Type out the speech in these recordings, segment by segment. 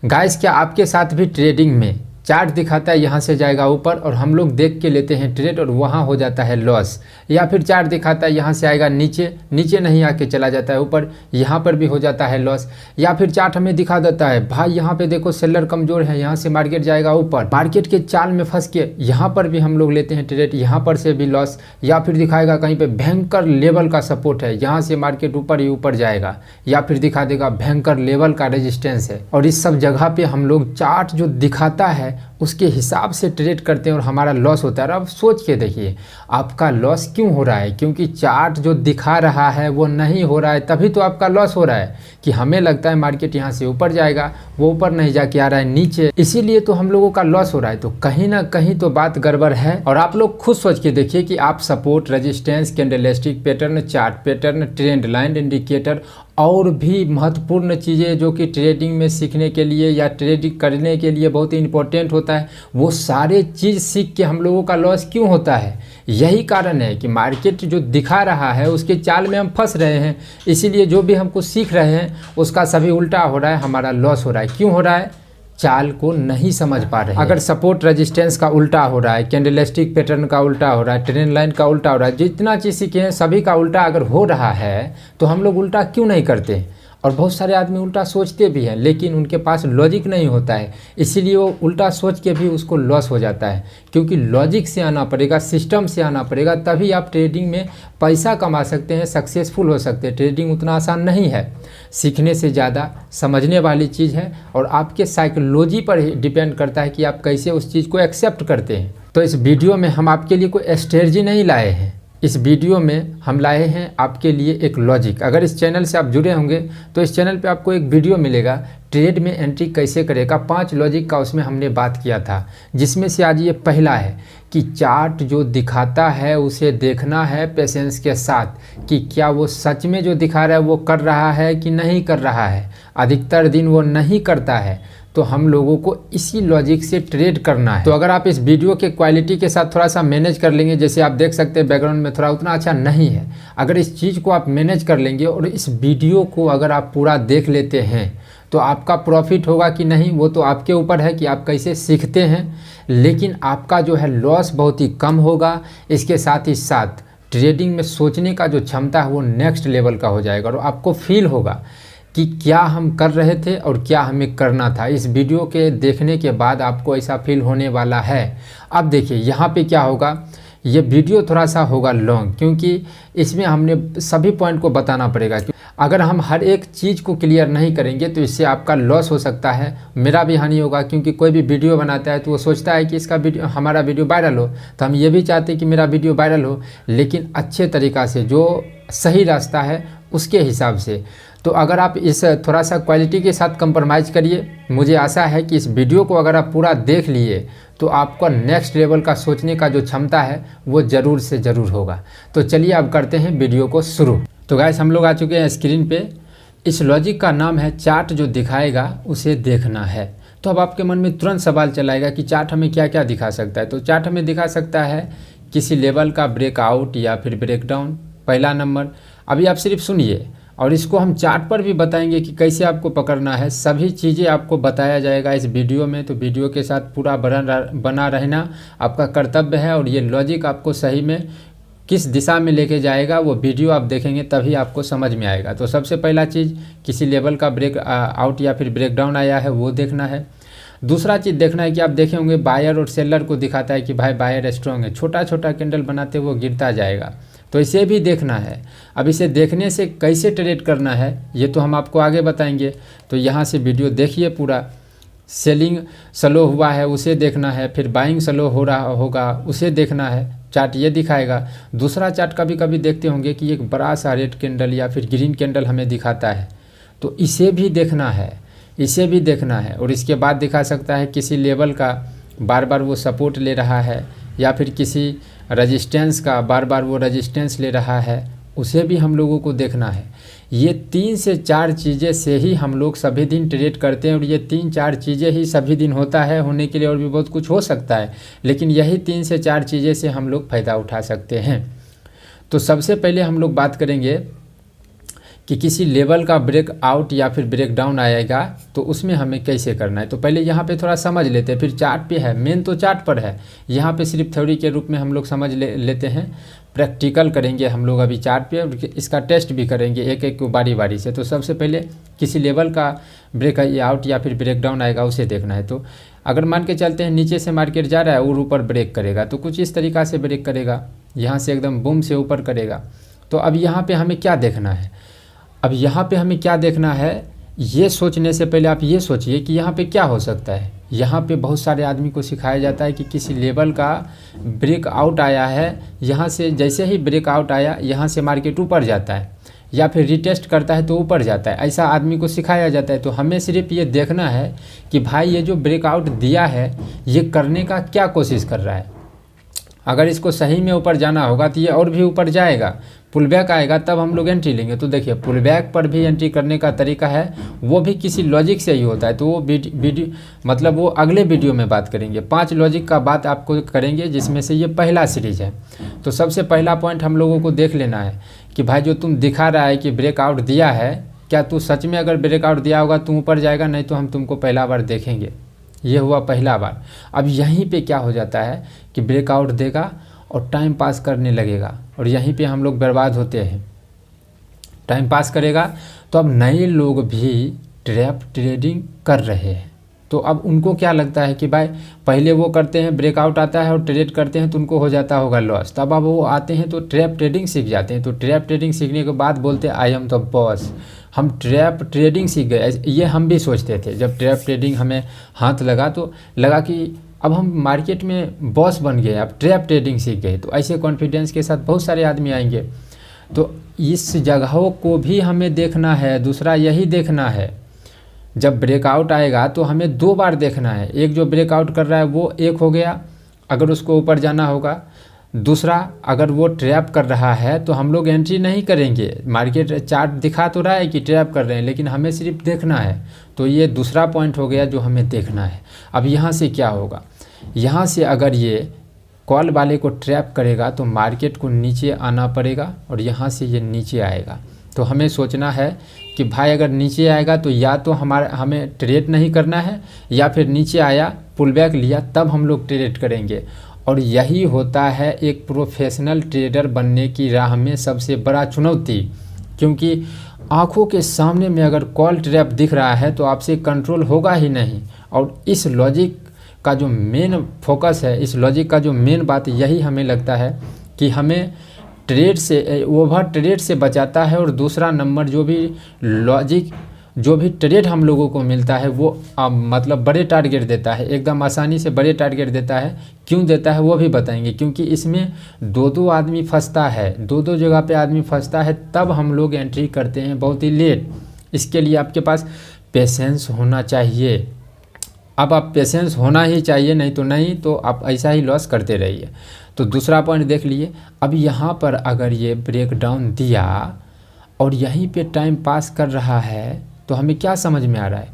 Guys, क्या आपके साथ भी ट्रेडिंग में चार्ट दिखाता है यहाँ से जाएगा ऊपर और हम लोग देख के लेते हैं ट्रेड और वहाँ हो जाता है लॉस, या फिर चार्ट दिखाता है यहाँ से आएगा नीचे, नीचे नहीं आके चला जाता है ऊपर, यहाँ पर भी हो जाता है लॉस। या फिर चार्ट हमें दिखा देता है भाई यहाँ पे देखो सेलर कमज़ोर है, यहाँ से मार्केट जाएगा ऊपर, मार्केट के चाल में फंस के यहाँ पर भी हम लोग लेते हैं ट्रेड, यहाँ पर से भी लॉस। या फिर दिखाएगा कहीं पर भयंकर लेवल का सपोर्ट है, यहाँ से मार्केट ऊपर ही ऊपर जाएगा, या फिर दिखा देगा भयंकर लेवल का रेजिस्टेंस है। और इस सब जगह पे हम लोग चार्ट जो दिखाता है उसके हिसाब से ट्रेड करते हैं और हमारा लॉस होता है। अब सोच के देखिए आपका लॉस क्यों हो रहा है, क्योंकि चार्ट जो दिखा रहा है वो नहीं हो रहा है, तभी तो आपका लॉस हो रहा है कि हमें लगता है मार्केट यहाँ से ऊपर जाएगा, वो ऊपर नहीं जाके आ रहा है नीचे, इसीलिए तो हम लोगों का लॉस हो रहा है। तो कहीं ना कहीं तो बात गड़बड़ है। और आप लोग खुद सोच के देखिए कि आप support, resistance, candlestick pattern, chart pattern, trend line indicator और भी महत्वपूर्ण चीज़ें जो कि ट्रेडिंग में सीखने के लिए या ट्रेडिंग करने के लिए बहुत ही इंपॉर्टेंट होता है, वो सारे चीज़ सीख के हम लोगों का लॉस क्यों होता है? यही कारण है कि मार्केट जो दिखा रहा है उसके चाल में हम फंस रहे हैं, इसीलिए जो भी हम कुछ सीख रहे हैं उसका सभी उल्टा हो रहा है, हमारा लॉस हो रहा है। क्यों हो रहा है? चाल को नहीं समझ पा रहे हैं। अगर सपोर्ट रेजिस्टेंस का उल्टा हो रहा है, कैंडलस्टिक पैटर्न का उल्टा हो रहा है, ट्रेंड लाइन का उल्टा हो रहा है, जितना चीज़ सीखे हैं सभी का उल्टा अगर हो रहा है तो हम लोग उल्टा क्यों नहीं करते? और बहुत सारे आदमी उल्टा सोचते भी हैं लेकिन उनके पास लॉजिक नहीं होता है, इसीलिए वो उल्टा सोच के भी उसको लॉस हो जाता है। क्योंकि लॉजिक से आना पड़ेगा, सिस्टम से आना पड़ेगा, तभी आप ट्रेडिंग में पैसा कमा सकते हैं, सक्सेसफुल हो सकते हैं। ट्रेडिंग उतना आसान नहीं है, सीखने से ज़्यादा समझने वाली चीज़ है और आपके साइकोलॉजी पर डिपेंड करता है कि आप कैसे उस चीज़ को एक्सेप्ट करते हैं। तो इस वीडियो में हम आपके लिए कोई स्ट्रेटजी नहीं लाए हैं, इस वीडियो में हम लाए हैं आपके लिए एक लॉजिक। अगर इस चैनल से आप जुड़े होंगे तो इस चैनल पे आपको एक वीडियो मिलेगा ट्रेड में एंट्री कैसे करेगा, 5 लॉजिक का उसमें हमने बात किया था, जिसमें से आज ये पहला है कि चार्ट जो दिखाता है उसे देखना है पेशेंस के साथ कि क्या वो सच में जो दिखा रहा है वो कर रहा है कि नहीं कर रहा है। अधिकतर दिन वो नहीं करता है, तो हम लोगों को इसी लॉजिक से ट्रेड करना है। तो अगर आप इस वीडियो के क्वालिटी के साथ थोड़ा सा मैनेज कर लेंगे, जैसे आप देख सकते हैं बैकग्राउंड में थोड़ा उतना अच्छा नहीं है, अगर इस चीज़ को आप मैनेज कर लेंगे और इस वीडियो को अगर आप पूरा देख लेते हैं तो आपका प्रॉफिट होगा कि नहीं वो तो आपके ऊपर है कि आप कैसे सीखते हैं, लेकिन आपका जो है लॉस बहुत ही कम होगा। इसके साथ ही साथ ट्रेडिंग में सोचने का जो क्षमता है वो नेक्स्ट लेवल का हो जाएगा और आपको फील होगा कि क्या हम कर रहे थे और क्या हमें करना था। इस वीडियो के देखने के बाद आपको ऐसा फील होने वाला है। अब देखिए यहाँ पे क्या होगा, ये वीडियो थोड़ा सा होगा लॉन्ग क्योंकि इसमें हमने सभी पॉइंट को बताना पड़ेगा। अगर हम हर एक चीज़ को क्लियर नहीं करेंगे तो इससे आपका लॉस हो सकता है, मेरा भी हानि होगा। क्योंकि कोई भी वीडियो बनाता है तो वो सोचता है कि इसका वीडियो, हमारा वीडियो वायरल हो, तो हम ये भी चाहते हैं कि मेरा वीडियो वायरल हो, लेकिन अच्छे तरीक़ा से, जो सही रास्ता है उसके हिसाब से। तो अगर आप इस थोड़ा सा क्वालिटी के साथ कंप्रोमाइज़ करिए, मुझे आशा है कि इस वीडियो को अगर आप पूरा देख लिए तो आपका नेक्स्ट लेवल का सोचने का जो क्षमता है वो ज़रूर से ज़रूर होगा। तो चलिए अब करते हैं वीडियो को शुरू। तो गाइस, हम लोग आ चुके हैं स्क्रीन पे। इस लॉजिक का नाम है चार्ट जो दिखाएगा उसे देखना है। तो अब आपके मन में तुरंत सवाल चलाएगा कि चार्ट हमें क्या क्या दिखा सकता है। तो चार्ट हमें दिखा सकता है किसी लेवल का ब्रेकआउट या फिर ब्रेकडाउन, पहला नंबर। अभी आप सिर्फ सुनिए और इसको हम चार्ट पर भी बताएंगे कि कैसे आपको पकड़ना है। सभी चीज़ें आपको बताया जाएगा इस वीडियो में, तो वीडियो के साथ पूरा बना रहना आपका कर्तव्य है। और ये लॉजिक आपको सही में किस दिशा में लेके जाएगा वो वीडियो आप देखेंगे तभी आपको समझ में आएगा। तो सबसे पहला चीज़, किसी लेवल का ब्रेक आउट या फिर ब्रेकडाउन आया है वो देखना है। दूसरा चीज़ देखना है कि आप देखे होंगे बायर और सेलर को दिखाता है कि भाई बायर स्ट्रॉन्ग है, छोटा छोटा कैंडल बनाते वो गिरता जाएगा, तो इसे भी देखना है। अब इसे देखने से कैसे ट्रेड करना है ये तो हम आपको आगे बताएंगे। तो यहाँ से वीडियो देखिए पूरा। सेलिंग स्लो हुआ है उसे देखना है, फिर बाइंग स्लो हो रहा होगा उसे देखना है, चार्ट ये दिखाएगा। दूसरा चार्ट कभी कभी देखते होंगे कि एक बड़ा सा रेड कैंडल या फिर ग्रीन कैंडल हमें दिखाता है, तो इसे भी देखना है, इसे भी देखना है। और इसके बाद दिखा सकता है किसी लेवल का बार बार वो सपोर्ट ले रहा है या फिर किसी रेजिस्टेंस का बार बार वो रेजिस्टेंस ले रहा है, उसे भी हम लोगों को देखना है। ये 3 से 4 चीज़ें से ही हम लोग सभी दिन ट्रेड करते हैं और ये 3-4 चीज़ें ही सभी दिन होता है। होने के लिए और भी बहुत कुछ हो सकता है, लेकिन यही 3 से 4 चीज़ें से हम लोग फ़ायदा उठा सकते हैं। तो सबसे पहले हम लोग बात करेंगे कि किसी लेवल का ब्रेक आउट या फिर ब्रेक डाउन आएगा तो उसमें हमें कैसे करना है। तो पहले यहाँ पे थोड़ा समझ लेते हैं, फिर चार्ट पे है, मेन तो चार्ट पर है। यहाँ पे सिर्फ थ्योरी के रूप में हम लोग समझ लेते हैं, प्रैक्टिकल करेंगे हम लोग अभी चार्ट पे, और इसका टेस्ट भी करेंगे एक एक को बारी बारी से। तो सबसे पहले किसी लेवल का ब्रेक आउट या फिर ब्रेक डाउन आएगा उसे देखना है। तो अगर मान के चलते हैं नीचे से मार्केट जा रहा है और ऊपर ब्रेक करेगा तो कुछ इस तरीक़ा से ब्रेक करेगा, यहाँ से एकदम बूम से ऊपर करेगा। तो अब यहाँ पे हमें क्या देखना है, अब यहाँ पे हमें क्या देखना है, ये सोचने से पहले आप ये सोचिए कि यहाँ पे क्या हो सकता है। यहाँ पे बहुत सारे आदमी को सिखाया जाता है कि किसी लेवल का ब्रेक आउट आया है, यहाँ से जैसे ही ब्रेक आउट आया यहाँ से मार्केट ऊपर जाता है या फिर रिटेस्ट करता है तो ऊपर जाता है, ऐसा आदमी को सिखाया जाता है। तो हमें सिर्फ ये देखना है कि भाई ये जो ब्रेकआउट दिया है ये करने का क्या कोशिश कर रहा है। अगर इसको सही में ऊपर जाना होगा तो ये और भी ऊपर जाएगा, पुल बैक आएगा तब हम लोग एंट्री लेंगे। तो देखिए पुल बैक पर भी एंट्री करने का तरीका है, वो भी किसी लॉजिक से ही होता है। तो वो वीडियो मतलब वो अगले वीडियो में बात करेंगे, 5 लॉजिक का बात आपको करेंगे जिसमें से ये पहला सीरीज है। तो सबसे पहला पॉइंट हम लोगों को देख लेना है कि भाई जो तुम दिखा रहा है कि ब्रेकआउट दिया है, क्या तू सच में अगर ब्रेकआउट दिया होगा तू ऊपर जाएगा, नहीं तो हम तुमको पहला बार देखेंगे। ये हुआ पहला बार। अब यहीं पे क्या हो जाता है कि ब्रेकआउट देगा और टाइम पास करने लगेगा और यहीं पे हम लोग बर्बाद होते हैं, टाइम पास करेगा। तो अब नए लोग भी ट्रैप ट्रेडिंग कर रहे हैं, तो अब उनको क्या लगता है कि भाई पहले वो करते हैं, ब्रेकआउट आता है और ट्रेड करते हैं तो उनको हो जाता होगा लॉस, तब अब वो आते हैं तो ट्रैप ट्रेडिंग सीख जाते हैं। तो ट्रैप ट्रेडिंग सीखने के बाद बोलते हैं आई एम द बॉस, हम ट्रैप ट्रेडिंग सीख गए। ये हम भी सोचते थे जब ट्रैप ट्रेडिंग हमें हाथ लगा तो लगा कि अब हम मार्केट में बॉस बन गए, अब ट्रैप ट्रेडिंग सीख गए। तो ऐसे कॉन्फिडेंस के साथ बहुत सारे आदमी आएंगे। तो इस जगहों को भी हमें देखना है। दूसरा यही देखना है, जब ब्रेकआउट आएगा तो हमें 2 बार देखना है। एक जो ब्रेकआउट कर रहा है वो एक हो गया, अगर उसको ऊपर जाना होगा। दूसरा अगर वो ट्रैप कर रहा है तो हम लोग एंट्री नहीं करेंगे। मार्केट चार्ट दिखा तो रहा है कि ट्रैप कर रहे हैं, लेकिन हमें सिर्फ देखना है। तो ये दूसरा पॉइंट हो गया जो हमें देखना है। अब यहाँ से क्या होगा, यहाँ से अगर ये कॉल वाले को ट्रैप करेगा तो मार्केट को नीचे आना पड़ेगा और यहाँ से ये नीचे आएगा। तो हमें सोचना है कि भाई अगर नीचे आएगा तो या तो हमें ट्रेड नहीं करना है, या फिर नीचे आया पुल बैक लिया तब हम लोग ट्रेड करेंगे। और यही होता है एक प्रोफेशनल ट्रेडर बनने की राह में सबसे बड़ा चुनौती, क्योंकि आंखों के सामने में अगर कॉल ट्रैप दिख रहा है तो आपसे कंट्रोल होगा ही नहीं। और इस लॉजिक का जो मेन फोकस है, इस लॉजिक का जो मेन बात यही हमें लगता है कि हमें ट्रेड से, ओवर ट्रेड से बचाता है। और दूसरा नंबर जो भी लॉजिक, जो भी ट्रेड हम लोगों को मिलता है वो मतलब बड़े टारगेट देता है, एकदम आसानी से बड़े टारगेट देता है। क्यों देता है वो भी बताएंगे, क्योंकि इसमें 2 आदमी फंसता है, 2 जगह पे आदमी फंसता है, तब हम लोग एंट्री करते हैं बहुत ही लेट। इसके लिए आपके पास पेशेंस होना चाहिए। अब आप पेशेंस होना ही चाहिए, नहीं तो आप ऐसा ही लॉस करते रहिए। तो दूसरा पॉइंट देख लिए। अब यहाँ पर अगर ये ब्रेक डाउन दिया और यहीं पे टाइम पास कर रहा है तो हमें क्या समझ में आ रहा है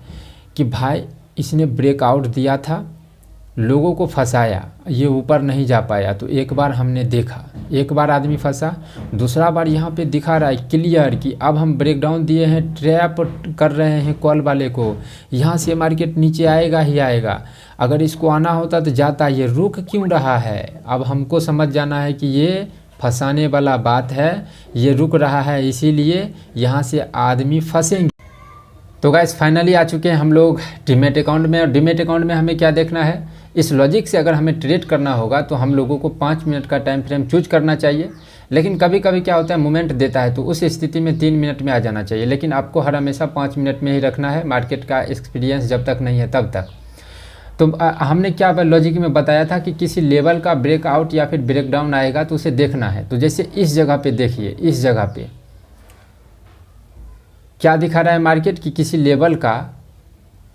कि भाई इसने ब्रेकआउट दिया था, लोगों को फंसाया, ये ऊपर नहीं जा पाया। तो एक बार हमने देखा, एक बार आदमी फंसा, दूसरा बार यहाँ पे दिखा रहा है क्लियर कि अब हम ब्रेकडाउन दिए हैं, ट्रैप कर रहे हैं कॉल वाले को, यहाँ से मार्केट नीचे आएगा ही आएगा। अगर इसको आना होता तो जाता, ये रुक क्यों रहा है। अब हमको समझ जाना है कि ये फंसाने वाला बात है, ये रुक रहा है इसीलिए यहाँ से आदमी फंसेंगे। तो गाइस फाइनली आ चुके हैं हम लोग डीमैट अकाउंट में। और डीमैट अकाउंट में हमें क्या देखना है, इस लॉजिक से अगर हमें ट्रेड करना होगा तो हम लोगों को 5 मिनट का टाइम फ्रेम चूज करना चाहिए। लेकिन कभी कभी क्या होता है, मोमेंट देता है तो उस स्थिति में 3 मिनट में आ जाना चाहिए, लेकिन आपको हर हमेशा 5 मिनट में ही रखना है, मार्केट का एक्सपीरियंस जब तक नहीं है तब तक। तो हमने क्या लॉजिक में बताया था कि किसी लेवल का ब्रेकआउट या फिर ब्रेकडाउन आएगा तो उसे देखना है। तो जैसे इस जगह पे देखिए, इस जगह पे क्या दिखा रहा है मार्केट कि किसी लेवल का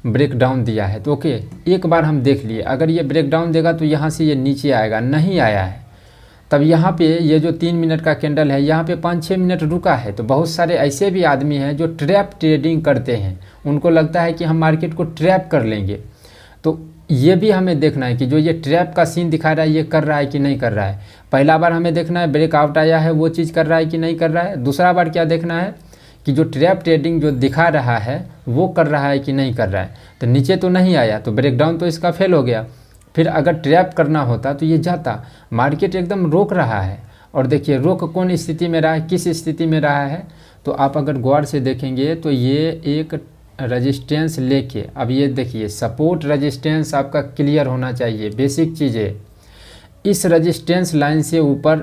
ब्रेकडाउन दिया है। तो ओके, एक बार हम देख लिए, अगर ये ब्रेकडाउन देगा तो यहाँ से ये नीचे आएगा, नहीं आया है। तब यहाँ पे ये जो 3 मिनट का कैंडल है, यहाँ पे 5-6 मिनट रुका है। तो बहुत सारे ऐसे भी आदमी हैं जो ट्रैप ट्रेडिंग करते हैं, उनको लगता है कि हम मार्केट को ट्रैप कर लेंगे। तो ये भी हमें देखना है कि जो ये ट्रैप का सीन दिखा रहा है ये कर रहा है कि नहीं कर रहा है। पहला बार हमें देखना है ब्रेकआउट आया है वो चीज़ कर रहा है कि नहीं कर रहा है। दूसरा बार क्या देखना है कि जो ट्रैप ट्रेडिंग जो दिखा रहा है वो कर रहा है कि नहीं कर रहा है। तो नीचे तो नहीं आया तो ब्रेकडाउन तो इसका फेल हो गया। फिर अगर ट्रैप करना होता तो ये जाता। मार्केट एकदम रोक रहा है और देखिए रोक कौन स्थिति में रहा है, किस स्थिति में रहा है। तो आप अगर गौर से देखेंगे तो ये एक रजिस्टेंस लेके, अब ये देखिए सपोर्ट रजिस्टेंस आपका क्लियर होना चाहिए, बेसिक चीज़ें। इस रजिस्टेंस लाइन से ऊपर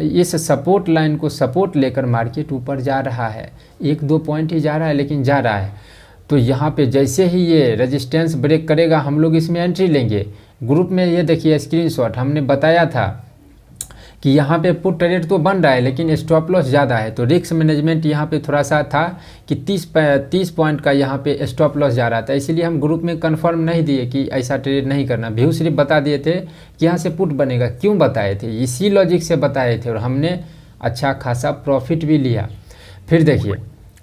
इस सपोर्ट लाइन को सपोर्ट लेकर मार्केट ऊपर जा रहा है, 1-2 पॉइंट ही जा रहा है लेकिन जा रहा है। तो यहाँ पे जैसे ही ये रजिस्टेंस ब्रेक करेगा हम लोग इसमें एंट्री लेंगे। ग्रुप में ये देखिए स्क्रीनशॉट हमने बताया था कि यहाँ पे पुट ट्रेड तो बन रहा है लेकिन स्टॉप लॉस ज़्यादा है। तो रिस्क मैनेजमेंट यहाँ पे थोड़ा सा था कि 30 पॉइंट का यहाँ पे स्टॉप लॉस जा रहा था, इसीलिए हम ग्रुप में कंफर्म नहीं दिए कि ऐसा ट्रेड नहीं करना। व्यू सिर्फ बता दिए थे कि यहाँ से पुट बनेगा। क्यों बताए थे? इसी लॉजिक से बताए थे और हमने अच्छा खासा प्रॉफिट भी लिया। फिर देखिए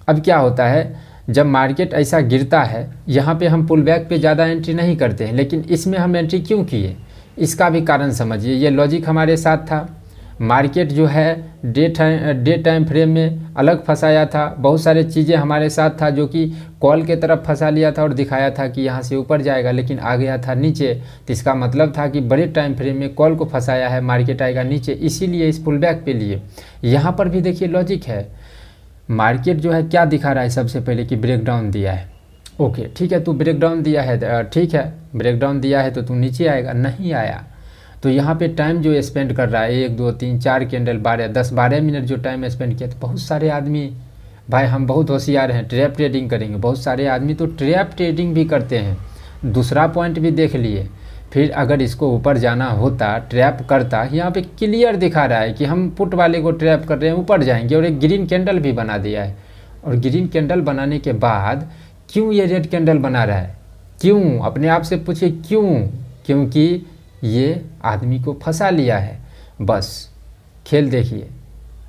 अब क्या होता है, जब मार्केट ऐसा गिरता है यहाँ पे हम पुल बैक पे ज़्यादा एंट्री नहीं करते हैं, लेकिन इसमें हम एंट्री क्यों किए इसका भी कारण समझिए। ये लॉजिक हमारे साथ था। मार्केट जो है डे टाइम फ्रेम में अलग फंसाया था, बहुत सारे चीज़ें हमारे साथ था जो कि कॉल के तरफ फंसा लिया था और दिखाया था कि यहाँ से ऊपर जाएगा लेकिन आ गया था नीचे। तो इसका मतलब था कि बड़े टाइम फ्रेम में कॉल को फंसाया है, मार्केट आएगा नीचे, इसीलिए इस पुल बैक पे लिए। यहाँ पर भी देखिए लॉजिक है। मार्केट जो है क्या दिखा रहा है सबसे पहले कि ब्रेकडाउन दिया है। ओके ठीक है, तू ब्रेकडाउन दिया है, ठीक है ब्रेकडाउन दिया है तो तू नीचे आएगा, नहीं आया। तो यहाँ पे टाइम जो स्पेंड कर रहा है 1 2 3 4 कैंडल 10-12 मिनट जो टाइम स्पेंड किया। तो बहुत सारे आदमी, भाई हम बहुत होशियार हैं, ट्रैप ट्रेडिंग करेंगे। बहुत सारे आदमी तो ट्रैप ट्रेडिंग भी करते हैं। दूसरा पॉइंट भी देख लिए। फिर अगर इसको ऊपर जाना होता ट्रैप करता, यहाँ पे क्लियर दिखा रहा है कि हम पुट वाले को ट्रैप कर रहे हैं, ऊपर जाएंगे, और एक ग्रीन कैंडल भी बना दिया है। और ग्रीन कैंडल बनाने के बाद क्यों ये रेड कैंडल बना रहा है? क्यों? अपने आप से पूछिए क्यों? क्योंकि ये आदमी को फंसा लिया है। बस खेल देखिए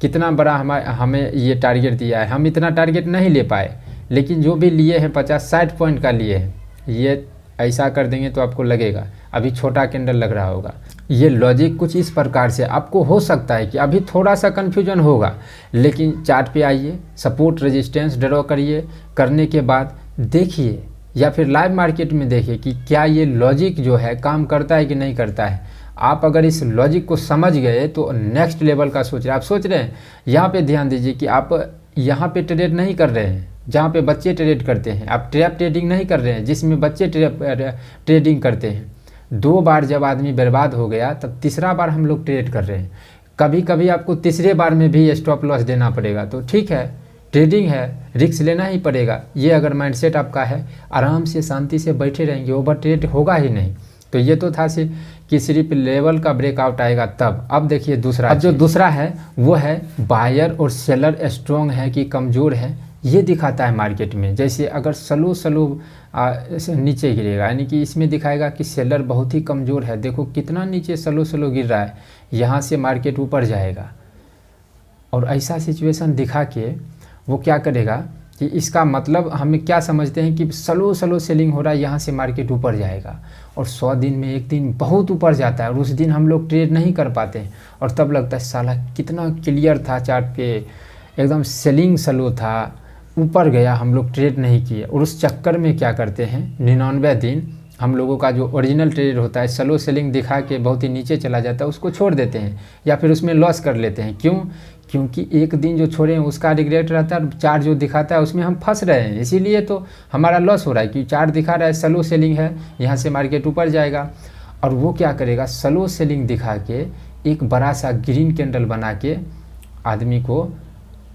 कितना बड़ा हमें ये टारगेट दिया है। हम इतना टारगेट नहीं ले पाए, लेकिन जो भी लिए हैं 50-60 पॉइंट का लिए हैं। ये ऐसा कर देंगे तो आपको लगेगा अभी छोटा कैंडल लग रहा होगा। ये लॉजिक कुछ इस प्रकार से आपको हो सकता है कि अभी थोड़ा सा कन्फ्यूजन होगा, लेकिन चार्ट पे आइए, सपोर्ट रेजिस्टेंस ड्रॉ करिए, करने के बाद देखिए या फिर लाइव मार्केट में देखिए कि क्या ये लॉजिक जो है काम करता है कि नहीं करता है। आप अगर इस लॉजिक को समझ गए तो नेक्स्ट लेवल का सोच रहे हैं। आप सोच रहे हैं, यहाँ पे ध्यान दीजिए कि आप यहाँ पे ट्रेड नहीं कर रहे हैं जहाँ पे बच्चे ट्रेड करते हैं। आप ट्रैप ट्रेडिंग नहीं कर रहे हैं जिसमें बच्चे ट्रेडिंग करते हैं। 2 बार जब आदमी बर्बाद हो गया तब तीसरा बार हम लोग ट्रेड कर रहे हैं। कभी कभी आपको तीसरे बार में भी स्टॉप लॉस देना पड़ेगा, तो ठीक है ट्रेडिंग है, रिस्क लेना ही पड़ेगा। ये अगर माइंडसेट आपका है, आराम से शांति से बैठे रहेंगे, ओवर ट्रेड होगा ही नहीं। तो ये तो था कि सिर्फ लेवल का ब्रेकआउट आएगा तब। अब देखिए दूसरा, अब जो दूसरा है वो है बायर और सेलर स्ट्रॉन्ग है कि कमज़ोर है, ये दिखाता है मार्केट में। जैसे अगर स्लो नीचे गिरेगा, यानी कि इसमें दिखाएगा कि सेलर बहुत ही कमज़ोर है। देखो कितना नीचे स्लो गिर रहा है, यहाँ से मार्केट ऊपर जाएगा। और ऐसा सिचुएशन दिखा के वो क्या करेगा कि इसका मतलब हमें क्या समझते हैं कि स्लो सेलिंग हो रहा है, यहाँ से मार्केट ऊपर जाएगा। और 100 दिन में एक दिन बहुत ऊपर जाता है और उस दिन हम लोग ट्रेड नहीं कर पाते हैं। और तब लगता है साला कितना क्लियर था चार्ट पे, एकदम सेलिंग स्लो था, ऊपर गया, हम लोग ट्रेड नहीं किए। और उस चक्कर में क्या करते हैं 99 दिन हम लोगों का जो ओरिजिनल ट्रेड होता है स्लो सेलिंग दिखा के बहुत ही नीचे चला जाता है, उसको छोड़ देते हैं या फिर उसमें लॉस कर लेते हैं। क्यों? क्योंकि एक दिन जो छोड़े हैं उसका रिग्रेट रहता है, चार्ट जो दिखाता है उसमें हम फंस रहे हैं, इसीलिए तो हमारा लॉस हो रहा है। क्योंकि चार्ट दिखा रहा है स्लो सेलिंग है, यहाँ से मार्केट ऊपर जाएगा। और वो क्या करेगा, स्लो सेलिंग दिखा के एक बड़ा सा ग्रीन कैंडल बना के आदमी को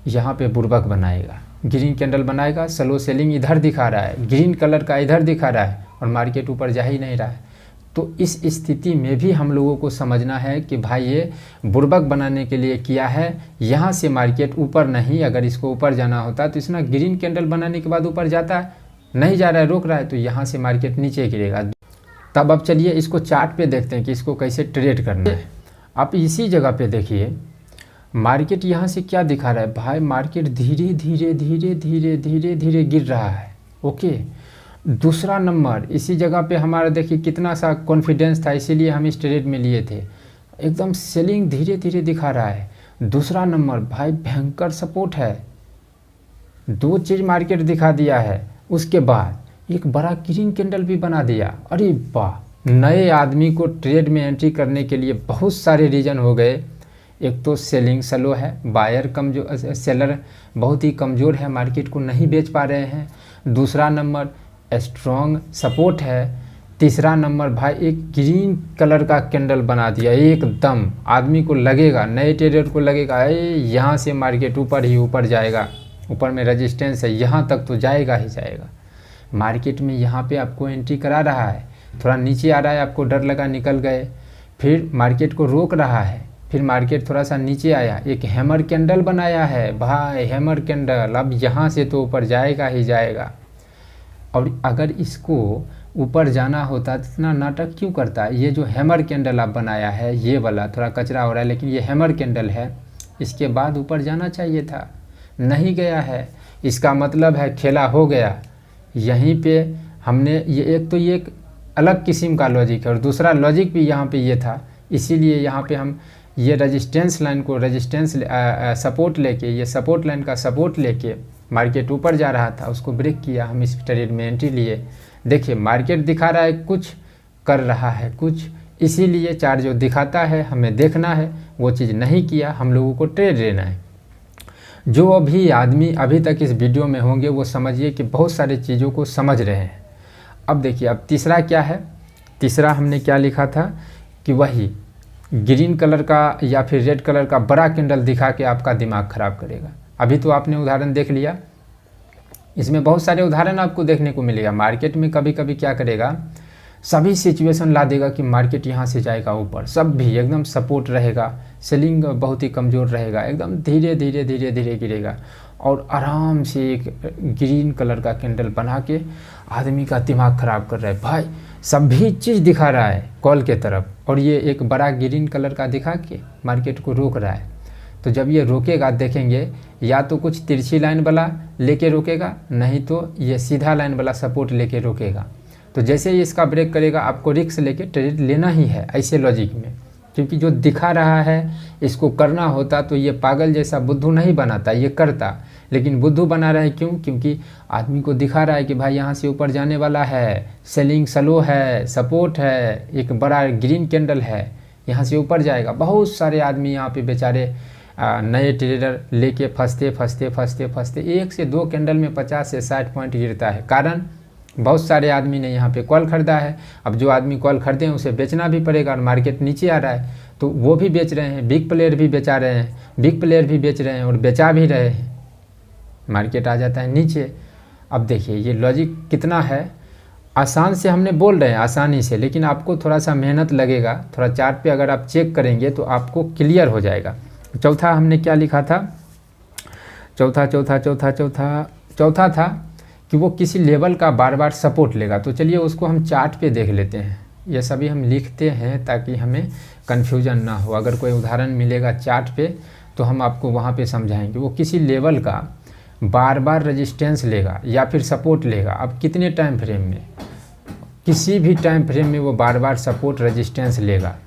यहाँ पे बुर्बक बनाएगा। ग्रीन कैंडल बनाएगा, स्लो सेलिंग इधर दिखा रहा है, ग्रीन कलर का इधर दिखा रहा है और मार्केट ऊपर जा ही नहीं रहा है। तो इस स्थिति में भी हम लोगों को समझना है कि भाई ये बुर्बक बनाने के लिए किया है, यहाँ से मार्केट ऊपर नहीं। अगर इसको ऊपर जाना होता तो इसने ग्रीन कैंडल बनाने के बाद ऊपर जाता है, नहीं जा रहा है, रोक रहा है, तो यहाँ से मार्केट नीचे गिरेगा। तब अब चलिए इसको चार्ट पे देखते हैं कि इसको कैसे ट्रेड करना है। आप इसी जगह पे देखिए मार्केट यहाँ से क्या दिखा रहा है, भाई मार्केट धीरे धीरे गिर रहा है। ओके, दूसरा नंबर इसी जगह पे हमारा देखिए कितना सा कॉन्फिडेंस था, इसीलिए हम इस ट्रेड में लिए थे। एकदम सेलिंग धीरे धीरे दिखा रहा है। दूसरा नंबर भाई भयंकर सपोर्ट है, दो चीज़ मार्केट दिखा दिया है, उसके बाद एक बड़ा ग्रीन कैंडल भी बना दिया। अरे वाह, नए आदमी को ट्रेड में एंट्री करने के लिए बहुत सारे रीज़न हो गए। एक तो सेलिंग स्लो है, बायर कमजोर, सेलर बहुत ही कमज़ोर है, मार्केट को नहीं बेच पा रहे हैं। दूसरा नंबर स्ट्रॉन्ग सपोर्ट है। तीसरा नंबर भाई एक ग्रीन कलर का कैंडल बना दिया, एकदम आदमी को लगेगा, नए ट्रेडर को लगेगा यहाँ से मार्केट ऊपर ही ऊपर जाएगा, ऊपर में रेजिस्टेंस है, यहाँ तक तो जाएगा ही जाएगा। मार्केट में यहाँ पे आपको एंट्री करा रहा है, थोड़ा नीचे आ रहा है, आपको डर लगा निकल गए, फिर मार्केट को रोक रहा है, फिर मार्केट थोड़ा सा नीचे आया, एक हैमर कैंडल बनाया है भाई, हैमर कैंडल, अब यहाँ से तो ऊपर जाएगा ही जाएगा। और अगर इसको ऊपर जाना होता तो इतना नाटक क्यों करता है। ये जो हैमर कैंडल आप बनाया है, ये वाला थोड़ा कचरा हो रहा है, लेकिन ये हैमर कैंडल है, इसके बाद ऊपर जाना चाहिए था, नहीं गया है। इसका मतलब है खेला हो गया। यहीं पे हमने ये एक अलग किस्म का लॉजिक है, और दूसरा लॉजिक भी यहाँ पे ये था, इसीलिए यहाँ पे हम ये रेजिस्टेंस लाइन को सपोर्ट लेके, ये सपोर्ट लाइन का सपोर्ट लेके मार्केट ऊपर जा रहा था, उसको ब्रेक किया, हम इस ट्रेड में एंट्री लिए। देखिए मार्केट दिखा रहा है कुछ, कर रहा है कुछ, इसीलिए चार्ट जो दिखाता है हमें देखना है, वो चीज़ नहीं किया, हम लोगों को ट्रेड लेना है। जो अभी आदमी अभी तक इस वीडियो में होंगे वो समझिए कि बहुत सारी चीज़ों को समझ रहे हैं। अब देखिए, अब तीसरा क्या है, तीसरा हमने क्या लिखा था कि वही ग्रीन कलर का या फिर रेड कलर का बड़ा कैंडल दिखा के आपका दिमाग ख़राब करेगा। अभी तो आपने उदाहरण देख लिया, इसमें बहुत सारे उदाहरण आपको देखने को मिलेगा। मार्केट में कभी कभी क्या करेगा, सभी सिचुएशन ला देगा कि मार्केट यहाँ से जाएगा ऊपर, सब भी एकदम सपोर्ट रहेगा, सेलिंग बहुत ही कमज़ोर रहेगा, एकदम धीरे धीरे धीरे धीरे गिरेगा, और आराम से एक ग्रीन कलर का कैंडल बना के आदमी का दिमाग ख़राब कर रहा है भाई। सभी चीज़ दिखा रहा है कॉल के तरफ, और ये एक बड़ा ग्रीन कलर का दिखा के मार्केट को रोक रहा है। तो जब ये रोकेगा देखेंगे, या तो कुछ तिरछी लाइन वाला लेके रोकेगा, नहीं तो ये सीधा लाइन वाला सपोर्ट लेके रोकेगा। तो जैसे ही इसका ब्रेक करेगा, आपको रिस्क लेके ट्रेड लेना ही है ऐसे लॉजिक में, क्योंकि जो दिखा रहा है इसको करना होता तो ये पागल जैसा बुद्धू नहीं बनाता, ये करता, लेकिन बुद्धू बना रहा है क्यों, क्योंकि आदमी को दिखा रहा है कि भाई यहाँ से ऊपर जाने वाला है, सेलिंग स्लो है, सपोर्ट है, एक बड़ा ग्रीन कैंडल है, यहाँ से ऊपर जाएगा। बहुत सारे आदमी यहाँ पे बेचारे नए ट्रेडर लेके फंसते 1 से 2 कैंडल में 50 से 60 पॉइंट गिरता है। कारण बहुत सारे आदमी ने यहाँ पे कॉल खरीदा है। अब जो आदमी कॉल खरीदे हैं उसे बेचना भी पड़ेगा, और मार्केट नीचे आ रहा है तो वो भी बेच रहे हैं, बिग प्लेयर भी बेचा रहे हैं, बिग प्लेयर भी बेच रहे हैं और बेचा भी रहे हैं, मार्केट आ जाता है नीचे। अब देखिए ये लॉजिक कितना है, आसान से हमने बोल रहे हैं आसानी से, लेकिन आपको थोड़ा सा मेहनत लगेगा। थोड़ा चार्ट पे अगर आप चेक करेंगे तो आपको क्लियर हो जाएगा। चौथा हमने क्या लिखा था, चौथा था कि वो किसी लेवल का बार बार सपोर्ट लेगा। तो चलिए उसको हम चार्ट पे देख लेते हैं। ये सभी हम लिखते हैं ताकि हमें कन्फ्यूजन ना हो। अगर कोई उदाहरण मिलेगा चार्ट पे तो हम आपको वहाँ पे समझाएंगे। वो किसी लेवल का बार बार रेजिस्टेंस लेगा या फिर सपोर्ट लेगा। अब कितने टाइम फ्रेम में, किसी भी टाइम फ्रेम में वो बार बार सपोर्ट रेजिस्टेंस लेगा।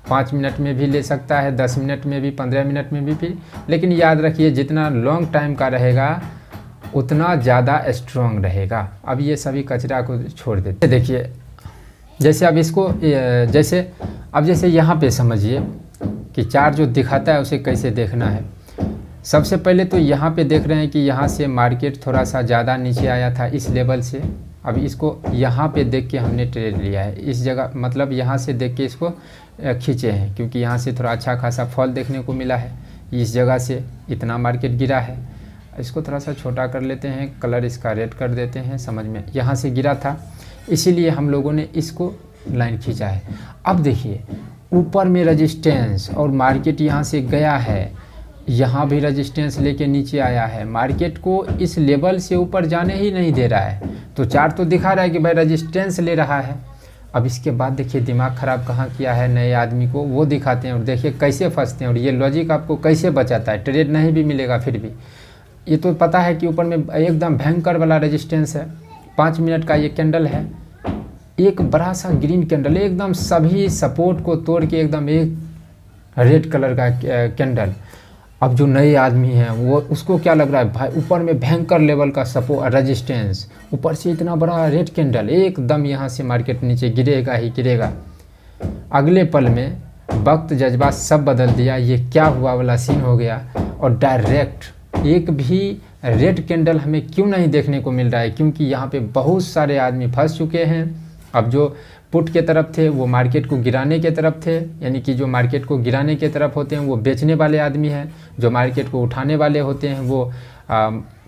5 मिनट में भी ले सकता है, 10 मिनट में भी, 15 मिनट में भी, लेकिन याद रखिए जितना लॉन्ग टाइम का रहेगा उतना ज़्यादा स्ट्रॉन्ग रहेगा। अब ये सभी कचरा को छोड़ देते। देखिए जैसे अब इसको जैसे यहाँ पे समझिए कि चार्ट जो दिखाता है उसे कैसे देखना है। सबसे पहले तो यहाँ पे देख रहे हैं कि यहाँ से मार्केट थोड़ा सा ज़्यादा नीचे आया था इस लेवल से। अब इसको यहाँ पे देख के हमने ट्रेड लिया है, इस जगह मतलब यहाँ से देख के इसको खींचे हैं, क्योंकि यहाँ से थोड़ा अच्छा खासा फॉल देखने को मिला है। इस जगह से इतना मार्केट गिरा है। इसको थोड़ा सा छोटा कर लेते हैं, कलर इसका रेड कर देते हैं, समझ में। यहाँ से गिरा था इसीलिए हम लोगों ने इसको लाइन खींचा है। अब देखिए ऊपर में रेजिस्टेंस और मार्केट यहाँ से गया है, यहाँ भी रेजिस्टेंस लेके नीचे आया है, मार्केट को इस लेवल से ऊपर जाने ही नहीं दे रहा है। तो चार्ट तो दिखा रहा है कि भाई रेजिस्टेंस ले रहा है। अब इसके बाद देखिए दिमाग ख़राब कहाँ किया है नए आदमी को, वो दिखाते हैं और देखिए कैसे फंसते हैं और ये लॉजिक आपको कैसे बचाता है। ट्रेड नहीं भी मिलेगा फिर भी। ये तो पता है कि ऊपर में एकदम भयंकर वाला रेजिस्टेंस है, 5 मिनट का ये कैंडल है, एक बड़ा सा ग्रीन कैंडल, एकदम सभी सपोर्ट को तोड़ के एकदम एक रेड कलर का कैंडल। अब जो नए आदमी हैं वो उसको क्या लग रहा है भाई, ऊपर में भयंकर लेवल का सपोर्ट रेजिस्टेंस, ऊपर से इतना बड़ा रेड कैंडल, एकदम यहाँ से मार्केट नीचे गिरेगा ही गिरेगा। अगले पल में वक्त जज्बात सब बदल दिया, ये क्या हुआ वाला सीन हो गया और डायरेक्ट एक भी रेड कैंडल हमें क्यों नहीं देखने को मिल रहा है, क्योंकि यहाँ पे बहुत सारे आदमी फंस चुके हैं। अब जो पुट के तरफ थे वो मार्केट को गिराने के तरफ थे, यानी कि जो मार्केट को गिराने के तरफ होते हैं वो बेचने वाले आदमी हैं, जो मार्केट को उठाने वाले होते हैं वो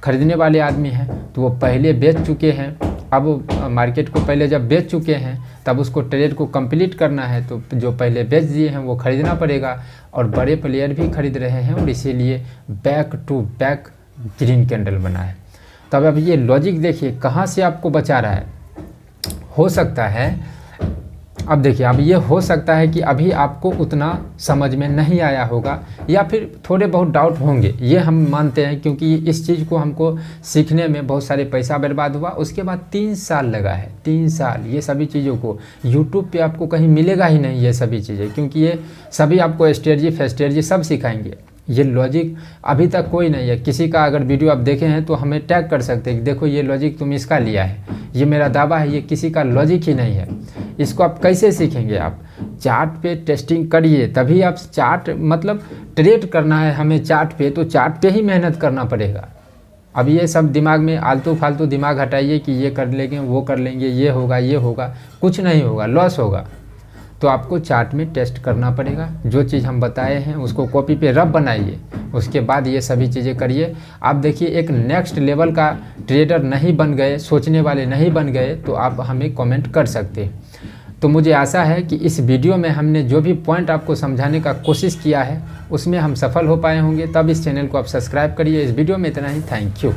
ख़रीदने वाले आदमी हैं। तो वो पहले बेच चुके हैं, अब मार्केट को पहले जब बेच चुके हैं तब उसको ट्रेड को कंप्लीट करना है, तो जो पहले बेच दिए हैं वो ख़रीदना पड़ेगा, और बड़े प्लेयर भी खरीद रहे हैं, और इसीलिए back to back green candle बना है। तब अब ये लॉजिक देखिए कहाँ से आपको बचा रहा है। हो सकता है, अब देखिए, अब ये हो सकता है कि अभी आपको उतना समझ में नहीं आया होगा या फिर थोड़े बहुत डाउट होंगे, ये हम मानते हैं, क्योंकि इस चीज़ को हमको सीखने में बहुत सारे पैसा बर्बाद हुआ। उसके बाद 3 साल लगा है, 3 साल ये सभी चीज़ों को यूट्यूब पे आपको कहीं मिलेगा ही नहीं ये सभी चीज़ें, क्योंकि ये सभी आपको स्ट्रेटजी फेस्ट्रेटजी सब सिखाएंगे। ये लॉजिक अभी तक कोई नहीं है। किसी का अगर वीडियो आप देखे हैं तो हमें टैग कर सकते हैं कि देखो ये लॉजिक तुम इसका लिया है, ये मेरा दावा है, ये किसी का लॉजिक ही नहीं है। इसको आप कैसे सीखेंगे? आप चार्ट पे टेस्टिंग करिए, तभी आप चार्ट मतलब ट्रेड करना है हमें चार्ट पे, तो चार्ट पे ही मेहनत करना पड़ेगा। अब ये सब दिमाग में आलतू फालतू दिमाग हटाइए कि ये कर लेंगे वो कर लेंगे, ये होगा, कुछ नहीं होगा, लॉस होगा। तो आपको चार्ट में टेस्ट करना पड़ेगा। जो चीज़ हम बताए हैं उसको कॉपी पे रफ बनाइए, उसके बाद ये सभी चीज़ें करिए। आप देखिए एक नेक्स्ट लेवल का ट्रेडर नहीं बन गए, सोचने वाले नहीं बन गए, तो आप हमें कमेंट कर सकते हैं। तो मुझे आशा है कि इस वीडियो में हमने जो भी पॉइंट आपको समझाने का कोशिश किया है उसमें हम सफल हो पाए होंगे। तब इस चैनल को आप सब्सक्राइब करिए। इस वीडियो में इतना ही, थैंक यू।